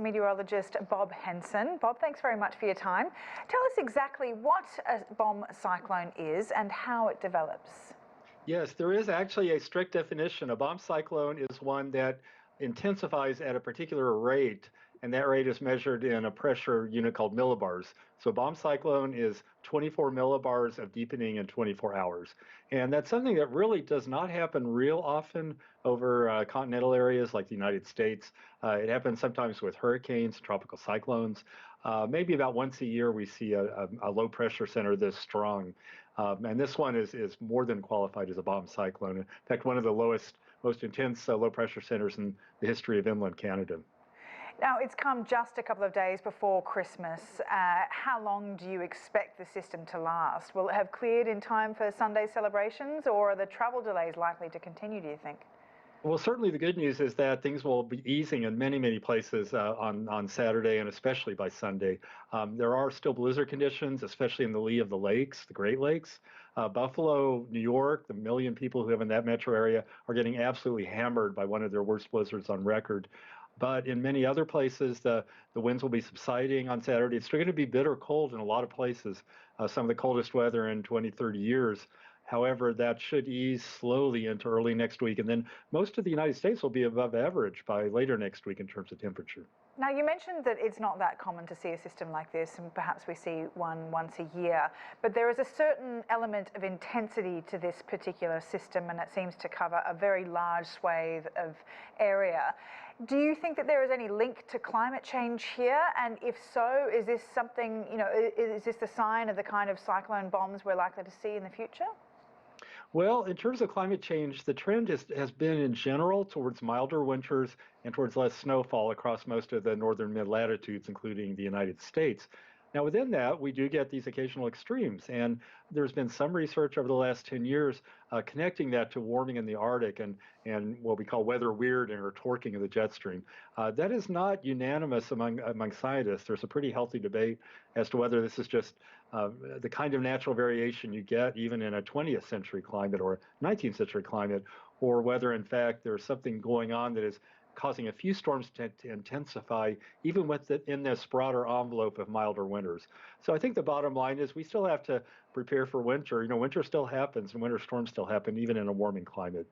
meteorologist Bob Henson. Bob, thanks very much for your time. Tell us exactly what a bomb cyclone is and how it develops. Yes, there is actually a strict definition. A bomb cyclone is one that intensifies at a particular rate, and that rate is measured in a pressure unit called millibars. So a bomb cyclone is 24 millibars of deepening in 24 hours. And that's something that really does not happen real often over continental areas like the United States. It happens sometimes with hurricanes, tropical cyclones. Maybe about once a year we see a low pressure center this strong. And this one is more than qualified as a bomb cyclone. In fact, one of the most intense low pressure centers in the history of inland Canada. Now, it's come just a couple of days before Christmas. How long do you expect the system to last? Will it have cleared in time for Sunday celebrations, or are the travel delays likely to continue, do you think? Well, certainly the good news is that things will be easing in many, many places on Saturday and especially by Sunday. There are still blizzard conditions, especially in the lee of the lakes, the Great Lakes. Buffalo, New York, the million people who live in that metro area are getting absolutely hammered by one of their worst blizzards on record. But in many other places, the winds will be subsiding on Saturday. It's still going to be bitter cold in a lot of places, some of the coldest weather in 20, 30 years. However, that should ease slowly into early next week. And then most of the United States will be above average by later next week in terms of temperature. Now, you mentioned that it's not that common to see a system like this, and perhaps we see one once a year. But there is a certain element of intensity to this particular system, and it seems to cover a very large swathe of area. Do you think that there is any link to climate change here? And if so, is this something, is this the sign of the kind of cyclone bombs we're likely to see in the future? Well, in terms of climate change, the trend has been in general towards milder winters and towards less snowfall across most of the northern mid-latitudes, including the United States. Now, within that, we do get these occasional extremes, and there's been some research over the last 10 years connecting that to warming in the Arctic and what we call weather weirding or torquing of the jet stream. That is not unanimous among scientists. There's a pretty healthy debate as to whether this is just the kind of natural variation you get even in a 20th century climate or 19th century climate, or whether, in fact, there's something going on that is causing a few storms to intensify, even in this broader envelope of milder winters. So I think the bottom line is we still have to prepare for winter. Winter still happens and winter storms still happen, even in a warming climate.